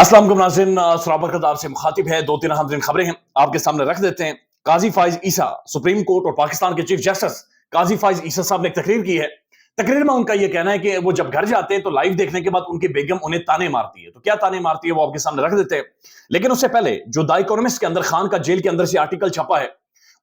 अस्सलाम वालेकुम नाज़रीन, सराबरकत आपसे मुखातिब है। दो तीन अहम तरीन खबरें हैं आपके सामने रख देते हैं। काजी फाइज ईसा, सुप्रीम कोर्ट और पाकिस्तान के चीफ जस्टिस काजी फाइज ईसा साहब ने एक तकरीर की है। तकरीर में उनका यह कहना है कि वो जब घर जाते हैं तो लाइव देखने के बाद उनकी बेगम उन्हें ताने मारती है। तो क्या ताने मारती है वो आपके सामने रख देते हैं। लेकिन उससे पहले जो द इकोनॉमिस्ट के अंदर खान का जेल के अंदर से आर्टिकल छपा है,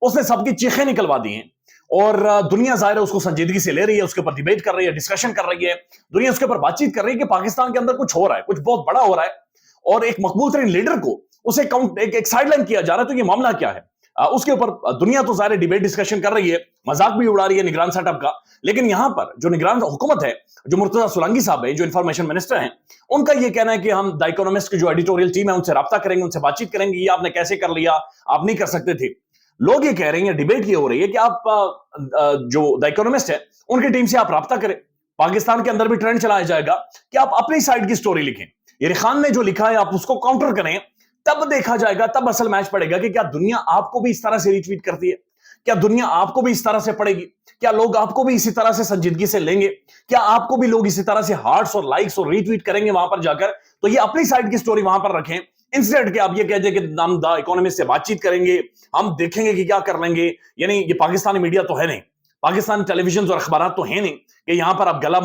उसने सबकी चीखें निकलवा दी हैं। और दुनिया ज़ाहिर है उसको संजीदगी से ले रही है, उसके ऊपर डिबेट कर रही है, डिस्कशन कर रही है, दुनिया उसके ऊपर बातचीत कर रही है कि पाकिस्तान के अंदर कुछ हो रहा है, कुछ बहुत बड़ा हो रहा है। और एक मकबूल तरीन लीडर को उसे एक साइडलाइन किया जा रहा है। तो ये मामला क्या है, उसके ऊपर दुनिया तो ज़ाहिर डिबेट डिस्कशन कर रही है, मजाक भी उड़ा रही है निगरान सेटअप का। लेकिन यहां पर जो निगरान हुकूमत है, जो मुर्तजा सुलंगी साहब है, जो इंफॉर्मेशन मिनिस्टर हैं, उनका यह कहना है कि हम द इकोनॉमिस्ट की जो एडिटोरियल टीम है उनसे राब्ता करेंगे, उनसे बातचीत करेंगे। ये आपने कैसे कर लिया, आप नहीं कर सकते थे। लोग ये कह रहे हैं, डिबेट ये हो रही है कि आप जो द इकोनॉमिस्ट है उनकी टीम से आप राब्ता करें। पाकिस्तान के अंदर भी ट्रेंड चलाया जाएगा कि आप अपनी साइड की स्टोरी लिखें। ये खान ने जो लिखा है आप उसको काउंटर करें, तब देखा जाएगा, तब असल मैच पड़ेगा कि क्या दुनिया आपको भी इस तरह से रिट्वीट करती है, क्या दुनिया आपको भी इस तरह से पड़ेगी, क्या लोग आपको भी इसी तरह से संजीदगी से लेंगे, क्या आपको भी लोग इसी तरह से हार्ट्स और लाइक्स और रीट्वीट करेंगे वहां पर जाकर। तो ये अपनी साइड की स्टोरी वहां पर रखें, इंस्टेड के आप ये कह दें कि हम द इकोनॉमिस्ट से बातचीत करेंगे, हम देखेंगे कि क्या कर लेंगे। यानी ये पाकिस्तानी मीडिया तो है नहीं, पाकिस्तानी टेलीविजन और अखबार तो है नहीं कि यहां पर आप गला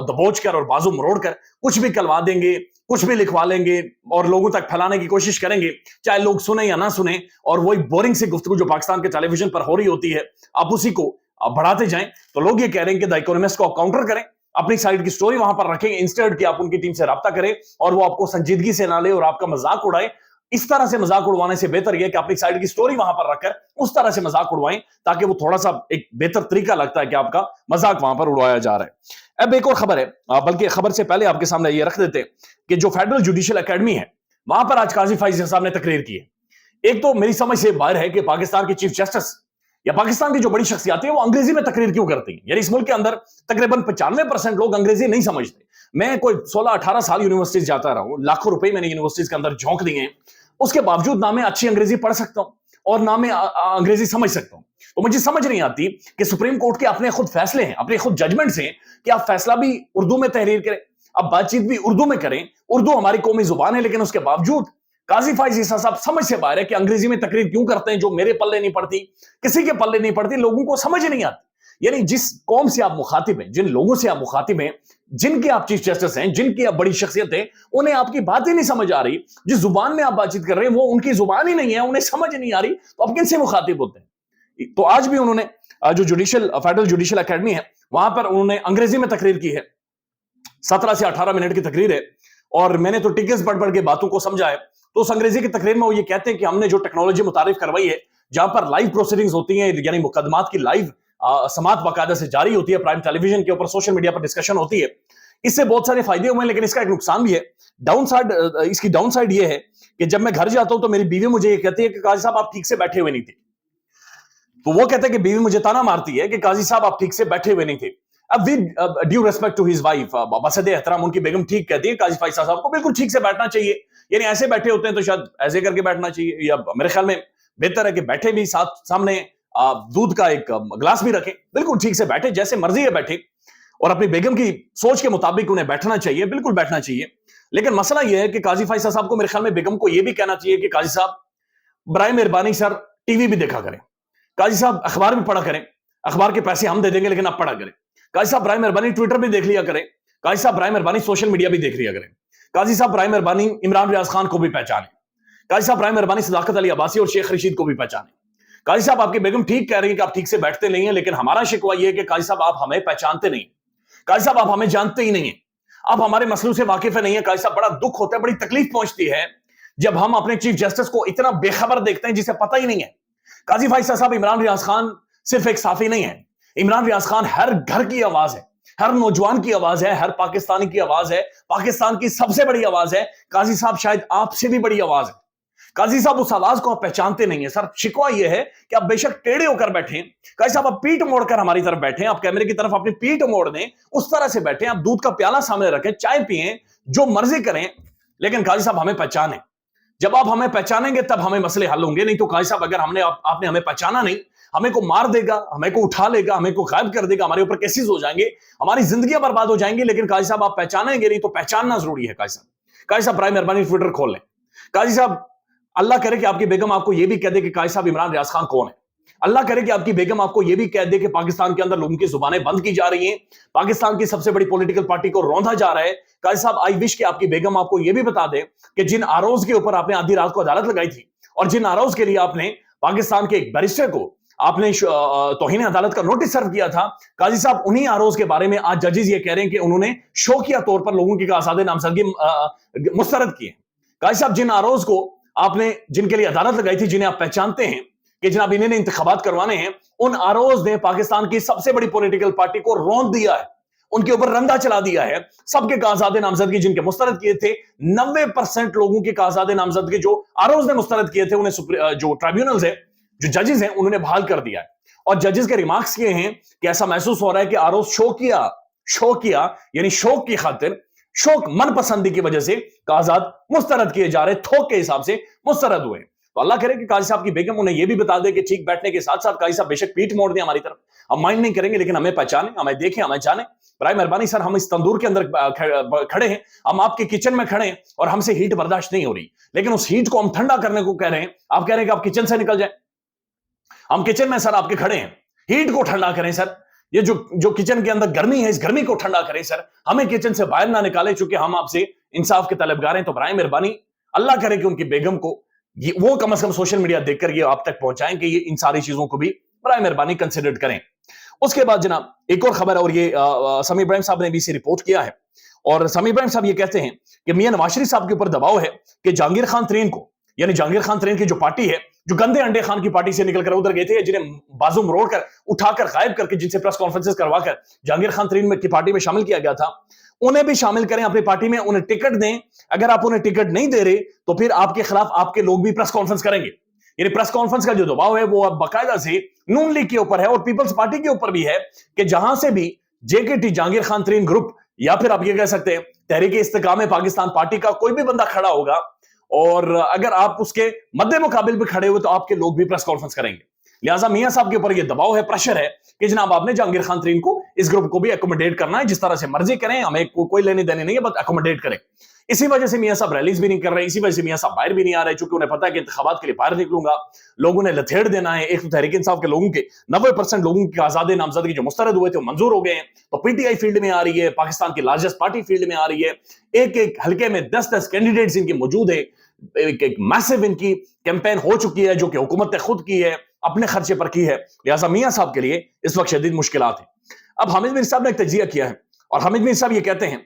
दबोच कर और बाजू मरोड़ कर कुछ भी करवा देंगे, कुछ भी लिखवा लेंगे और लोगों तक फैलाने की कोशिश करेंगे, चाहे लोग सुने या ना सुने। और वही बोरिंग सी गुफ्तगू जो पाकिस्तान के टेलीविजन पर हो रही होती है, आप उसी को बढ़ाते जाएं। तो लोग ये कह रहे हैं कि द इकोनॉमिस्ट को काउंटर करें, अपनी साइड की स्टोरी वहां पर रखें, इंस्टेड कि आप उनकी टीम से राब्ता करें और वो आपको संजीदगी से ना ले और आपका मजाक उड़ाए। इस तरह से मजाक उड़वाने से बेहतर यह कि अपनी साइड की स्टोरी वहां पर रखकर उस तरह से मजाक उड़वाएं, ताकि वो थोड़ा सा एक बेहतर तरीका लगता है कि आपका मजाक वहां पर उड़वाया जा रहा है। अब एक और खबर है, बल्कि खबर से पहले आपके सामने ये रख देते हैं कि जो फेडरल जुडिशियल एकेडमी है वहां पर आज काजी फाइज साहब ने तकरीर की है। एक तो मेरी समझ से बाहर है कि पाकिस्तान के चीफ जस्टिस या पाकिस्तान की जो बड़ी शख्सियतें हैं वो अंग्रेजी में तकरीर क्यों करती हैं। यानी इस मुल्क के अंदर तकरीबन 95% लोग अंग्रेजी नहीं समझते। मैं कोई 16-18 साल यूनिवर्सिटीज जाता रहा हूं, लाखों रुपए मैंने यूनिवर्सिटीज के अंदर झोंक दिए हैं, उसके बावजूद ना मैं अच्छी अंग्रेजी पढ़ सकता हूं और ना मैं अंग्रेजी समझ सकता हूं। तो मुझे समझ नहीं आती कि सुप्रीम कोर्ट के अपने खुद फैसले हैं, अपने खुद जजमेंट्स हैं कि आप फैसला भी उर्दू में तहरीर करें, आप बातचीत भी उर्दू में करें। उर्दू हमारी कौमी जुबान है, लेकिन उसके बावजूद काजी फाइज ईसा साहब समझ से बाहर है कि अंग्रेजी में तकरीर क्यों करते हैं, जो मेरे पल्ले नहीं पड़ती, किसी के पल्ले नहीं पड़ती, लोगों को समझ नहीं आती। यानी जिस कौम से आप मुखातिब हैं, जिन लोगों से आप मुखातिब हैं, जिनके आप चीफ जस्टिस हैं, जिनकी आप बड़ी शख्सियत है, उन्हें आपकी बात ही नहीं समझ आ रही। जिस जुबान में आप बातचीत कर रहे हैं वो उनकी जुबान ही नहीं है, उन्हें समझ नहीं आ रही, तो आप किनसे मुखातिब होते हैं। तो आज भी उन्होंने जो फेडरल जुडिशियल एकेडमी है वहां पर उन्होंने अंग्रेजी में तकरीर की है। 17 से 18 मिनट की तकरीर है और मैंने तो टिकट्स पढ़ पढ़ के बातों को समझा है। तो उस अंग्रेजी की तकरीर में वो ये कहते हैं कि हमने जो टेक्नोलॉजी मुतारिफ करवाई है, जहां पर लाइव प्रोसीडिंग्स होती हैं, यानी मुकदमात की लाइव समात बाकायदा से जारी होती है, प्राइम टेलीविजन के ऊपर, सोशल मीडिया पर डिस्कशन होती है, इससे बहुत सारे फायदे हुए हैं, लेकिन इसका एक नुकसान भी है। डाउन साइड, इसकी डाउन साइड ये है कि जब मैं घर जाता हूं तो मेरी बीवी मुझे ये कहती है कि काजी साहब आप ठीक से बैठे हुए नहीं थे। तो वो कहते हैं कि बीवी मुझे ताना मारती है कि काजी साहब आप ठीक से बैठे हुए नहीं थे। अब with due respect to his wife, बसद एहतराम उनकी बेगम ठीक कहती है काजी फाइज साहब को बिल्कुल ठीक से बैठना चाहिए। यानी ऐसे बैठे होते हैं तो शायद ऐसे करके बैठना चाहिए, या मेरे ख्याल में बेहतर है कि बैठे भी सामने दूध का एक गिलास भी रखें, बिल्कुल ठीक से बैठे, जैसे मर्जी है बैठे, और अपनी बेगम की सोच के मुताबिक उन्हें बैठना चाहिए, बिल्कुल बैठना चाहिए। लेकिन मसला यह है कि काजी फाइज साहब को मेरे ख्याल में बेगम को यह भी कहना चाहिए कि काजी साहब बराए मेहरबानी सर टीवी भी देखा करें, काजी साहब अखबार भी पढ़ा करें, अखबार के पैसे हम दे देंगे लेकिन आप पढ़ा करें, काजी साहब बराए मेहरबानी ट्विटर भी देख लिया करें, काजी साहब बराए मेहरबानी सोशल मीडिया भी देख लिया करें, काजी साहब बराए मेहरबानी इमरान रियाज खान को भी पहचाने, काजी साहब बराए मेहरबानी सदाकत अली अब्बासी और शेख रशीद को भी पहचाने। काजी साहब आपकी बेगम ठीक कह रही है कि आप ठीक से बैठते नहीं है, लेकिन हमारा शिकवा यह है कि काजी साहब आप हमें पहचानते नहीं, काजी साहब आप हमें जानते ही नहीं है, आप हमारे मसलों से वाकिफ नहीं है। काजी साहब बड़ा दुख होता है, बड़ी तकलीफ पहुंचती है जब हम अपने चीफ जस्टिस को इतना बेखबर देखते हैं जिसे पता ही नहीं है। काजी फाइज साहब, इमरान रियाज खान सिर्फ एक साफी नहीं है, इमरान रियाज खान हर घर की आवाज है, हर नौजवान की आवाज है, हर पाकिस्तानी की आवाज है, पाकिस्तान की सबसे बड़ी आवाज है। काजी साहब शायद आपसे भी बड़ी आवाज है। काजी साहब उस आवाज को आप पहचानते नहीं है। सर शिकवा यह है कि आप बेशक टेढ़े होकर बैठे, काजी साहब आप पीठ मोड़कर हमारी तरफ बैठे, आप कैमरे की तरफ अपनी पीठ मोड़ दें, उस तरह से बैठे, आप दूध का प्याला सामने रखें, चाय पिए, जो मर्जी करें, लेकिन काजी साहब हमें पहचाने। जब आप हमें पहचानेंगे तब हमें मसले हल होंगे। नहीं तो काजी साहब अगर आपने हमें पहचाना नहीं, हमें को मार देगा, हमें को उठा लेगा, हमें को गायब कर देगा, हमारे ऊपर केसेस हो जाएंगे, हमारी जिंदगी बर्बाद हो जाएंगी। लेकिन काजी साहब आप पहचानेंगे नहीं, तो पहचानना जरूरी है काजी साहब। काजी साहब प्राइम मेहरबानी ट्विटर खोल लें। काजी साहब अल्लाह करे कि आपकी बेगम आपको यह भी कह दे कि काजी साहब इमरान रियाज खान कौन है। अल्लाह करे कि आपकी बेगम आपको यह भी कह दे कि पाकिस्तान के अंदर लोगों की जुबानें बंद की जा रही हैं, पाकिस्तान की सबसे बड़ी पॉलिटिकल पार्टी को रौंदा जा रहा है। काजी साहब आई विश कि आपकी बेगम आपको यह भी बता दे कि जिन आरोज के ऊपर आपने आधी रात को अदालत लगाई थी और जिन आरोज के लिए आपने पाकिस्तान के एक बैरिस्टर को आपने तौहीन अदालत का नोटिस सर्व किया था, काजी साहब उन्हीं आरोज के बारे में आज जजेस ये कह रहे हैं कि उन्होंने शौकिया तौर पर लोगों की आजादी नामजदगी मुस्तरद की है। काजी साहब जिन आरोज को आपने जिनके लिए अदालत लगाई थी, जिन्हें आप पहचानते हैं कि जनाब इन्हें इंतखाबात करवाने हैं, उन आरोज ने पाकिस्तान की सबसे बड़ी पॉलिटिकल पार्टी को रौंद दिया है, उनके ऊपर रंदा चला दिया है। सबके कागजात नामजदगी जिनके मुस्तरद किए थे, 90% लोगों के कागजात नामजदगी जो आरोज ने मुस्तरद किए थे, उन्हें जो ट्राइब्यूनल्स है, जो जजेस हैं, उन्होंने बहाल कर दिया है। और जजेस के रिमार्क्स ये हैं कि ऐसा महसूस हो रहा है कि आरोज शौकिया यानी शौक की खातिर, शौक मनपसंदी की वजह से कागजात मुस्तरद किए जा रहे, थोक के हिसाब से मुस्तरद हुए। तो अल्लाह करे कि काजी साहब की बेगम उन्हें यह भी बता दे कि ठीक बैठने के साथ साथ काजी साहब बेशक पीठ मोड़ दें हमारी तरफ, हम माइंड नहीं करेंगे, लेकिन हमें पहचाने, हमें देखें, हमें जाने। बराए मेहरबानी सर, हम इस तंदूर के अंदर खड़े हैं, हम आपके किचन में खड़े हैं और हमसे हीट बर्दाश्त नहीं हो रही, लेकिन उस हीट को हम ठंडा करने को कह रहे हैं। आप कह रहे हैं कि आप किचन से निकल जाए। हम किचन में सर आपके खड़े हैं, हीट को ठंडा करें सर, ये जो किचन के अंदर गर्मी है, इस गर्मी को ठंडा करें सर, हमें किचन से बाहर ना निकाले, चूंकि हम आपसे इंसाफ के तलबगार हैं। तो बराए मेहरबानी अल्लाह करे कि उनकी बेगम को वो कम से कम सोशल मीडिया देखकर ये आप तक पहुंचाएं कि ये इन सारी चीजों को भी बराए मेहरबानी कंसिडर करें। उसके बाद जनाब एक और खबर है, और ये समी इब्राहिम साहब ने भी इसे रिपोर्ट किया है, और समी इब्राहिम साहब ये कहते हैं कि मियां नवाज शरीफ साहब के ऊपर दबाव है कि जहांगीर खान तरीन को, यानी जहांगीर खान तरीन की जो पार्टी है, जो गंदे अंडे खान की पार्टी से निकलकर उधर गए थे, जिन्हें बाजू मरोड़ कर उठाकर गायब करके, जिनसे प्रेस कॉन्फ्रेंसेस करवाकर जहांगीर खान तरीन की पार्टी में शामिल किया गया था, उन्हें भी शामिल करें अपनी पार्टी में, उन्हें टिकट दें। अगर आप उन्हें टिकट नहीं दे रहे तो फिर आपके खिलाफ आपके लोग भी प्रेस कॉन्फ्रेंस करेंगे। यानी प्रेस कॉन्फ्रेंस का जो दबाव है वो अब बाकायदा से नून लीग के ऊपर है और पीपल्स पार्टी के ऊपर भी है कि जहां से भी जेकेटी जहांगीर खान तरीन ग्रुप, या फिर आप ये कह सकते हैं तहरीक इस्तेकाम पाकिस्तान पार्टी का कोई भी बंदा खड़ा होगा, और अगर आप उसके मद्दे मुकाबिल भी खड़े हुए तो आपके लोग भी प्रेस कॉन्फ्रेंस करेंगे। लिहाजा मियां साहब के ऊपर ये दबाव है, प्रेशर है कि जनाब आपने जहांगीर खान तरीन को, इस ग्रुप को भी एकोमोडेट करना है, जिस तरह से मर्जी करें, हमें कोई लेने देने नहीं है, बस एकोमोडेट करें। इसी वजह से मियां साहब रैलीज भी नहीं कर रहे, इसी वजह से मियां साहब बाहर भी नहीं आ रहे, क्योंकि उन्हें पता है कि इंतखाबात के लिए बाहर निकलूंगा, लोगों ने लथेड़ देना है। एक तो तहरीक इंसाफ के लोगों के 90% लोगों की आजादी नामजदगी जो मुस्तरद हुए थे वो मंजूर हो गए हैं, तो पीटीआई फील्ड में आ रही है, पाकिस्तान की लार्जेस्ट पार्टी फील्ड में आ रही है, एक एक हल्के में 10-10 कैंडिडेट्स इनके मौजूद है, एक मैसिव इनकी कैंपेन हो चुकी है, जो कि हुकूमत ने खुद की है, अपने खर्चे पर की है। लिहाजा मियां साहब के लिए इस वक्त शदीद मुश्किलात है। अब हामिद मीर साहब ने एक तजिया किया है, और हामिद मीर साहब ये कहते हैं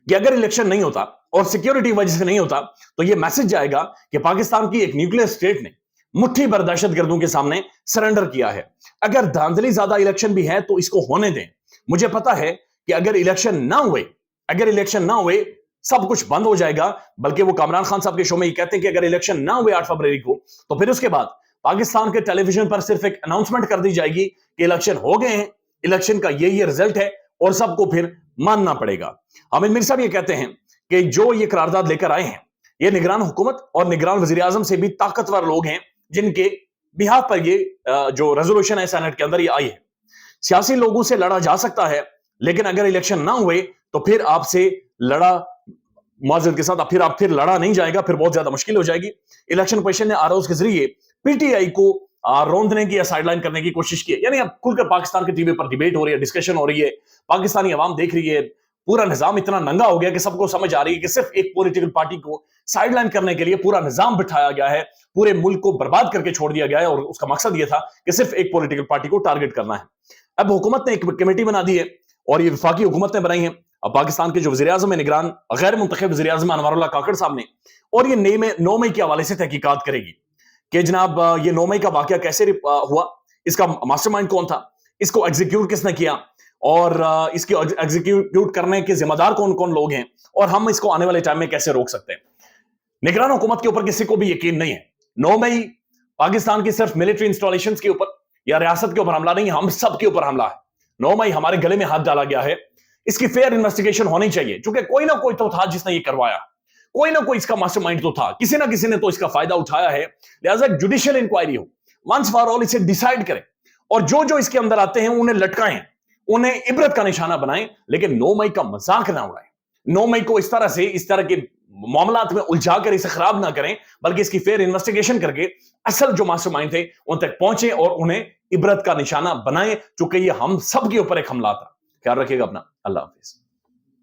कि अगर इलेक्शन नहीं होता और सिक्योरिटी वजह से नहीं होता तो ये मैसेज जाएगा कि पाकिस्तान की एक न्यूक्लियर स्टेट ने मुट्ठी भर दहशतगर्दों के सामने सरेंडर किया है। अगर धांधली ज्यादा इलेक्शन भी है तो इसको होने दें। मुझे पता है कि अगर इलेक्शन ना हुए सब कुछ बंद हो जाएगा। बल्कि वो कामरान खान साहब के शो में ये कहते हैं कि अगर इलेक्शन ना हुए 8 फरवरी को, तो फिर उसके बाद पाकिस्तान के टेलीविजन पर सिर्फ एक अनाउंसमेंट कर दी जाएगी कि इलेक्शन हो गए हैं, इलेक्शन का ये रिजल्ट है, और सबको फिर मानना पड़ेगा। हामिद मीर साहब ये कहते हैं कि जो ये करारदाद लेकर आए हैं, ये निगरान हुकूमत और निगरान वजीर आजम से भी ताकतवर लोग हैं, जिनके बिहाफ पर ये जो रेजोल्यूशन है सेनेट के अंदर ये आई है। सियासी लोगों से लड़ा जा सकता है, लेकिन अगर इलेक्शन ना हुए तो फिर आपसे लड़ा मौजूद के साथ फिर लड़ा नहीं जाएगा, फिर बहुत ज्यादा मुश्किल हो जाएगी। इलेक्शन कमीशन ने आरओज के जरिए पीटीआई को रोंदने की या साइडलाइन करने की कोशिश की है। यानी अब खुलकर पाकिस्तान के टीवी पर डिबेट हो रही है, डिस्कशन हो रही है, पाकिस्तानी अवाम देख रही है, पूरा निजाम इतना नंगा हो गया कि सबको समझ आ रही है कि सिर्फ एक पॉलिटिकल पार्टी को साइडलाइन करने के लिए पूरा निजाम बिठाया गया है, पूरे मुल्क को बर्बाद करके छोड़ दिया गया है, और उसका मकसद यह था कि सिर्फ एक पॉलिटिकल पार्टी को टारगेट करना है। अब हुकूमत ने एक कमेटी बना दी है, और ये वफाकी हुकूमत ने बनाई है। अब पाकिस्तान के जो वज़ीर आज़म है, निगरान गैर मुंतखब वज़ीर आज़म अनवरुल्लाह काकड़ साहब ने, और ये 9 मई के हवाले से तहकीकात करेगी कि जनाब ये 9 मई का वाकया कैसे हुआ, इसका मास्टरमाइंड कौन था, इसको एग्जीक्यूट किसने किया, और इसकी एग्जीक्यूट करने के जिम्मेदार कौन कौन लोग हैं, और हम इसको आने वाले टाइम में कैसे रोक सकते हैं। निगरान हुकूमत के ऊपर किसी को भी यकीन नहीं है। 9 मई पाकिस्तान की सिर्फ मिलिट्री इंस्टॉलेशंस के ऊपर या रियासत के ऊपर हमला नहीं, हम सब के ऊपर हमला है। 9 मई हमारे गले में हाथ डाला गया है, इसकी फेयर इन्वेस्टिगेशन होनी चाहिए, क्योंकि कोई ना कोई तो था जिसने ये करवाया, कोई ना कोई इसका मास्टरमाइंड तो था, किसी ना किसी ने तो इसका फायदा उठाया है। लिहाजा जुडिशियल इंक्वायरी हो, वंस फॉर ऑल इसे डिसाइड करें, और जो जो इसके अंदर आते हैं उन्हें लटकाएं, उन्हें इबरत का निशाना बनाएं, लेकिन 9 मई का मजाक ना उड़ाएं। 9 मई को इस तरह के मामलात में उलझा कर इसे खराब ना करें, बल्कि इसकी फेयर इन्वेस्टिगेशन करके असल जो मास्टरमाइंड थे उन तक पहुंचे और उन्हें इबरत का निशाना बनाएं, चूंकि ये हम सब के ऊपर एक हमला था। ख्याल रखिएगा अपना। अल्लाह हाफिज।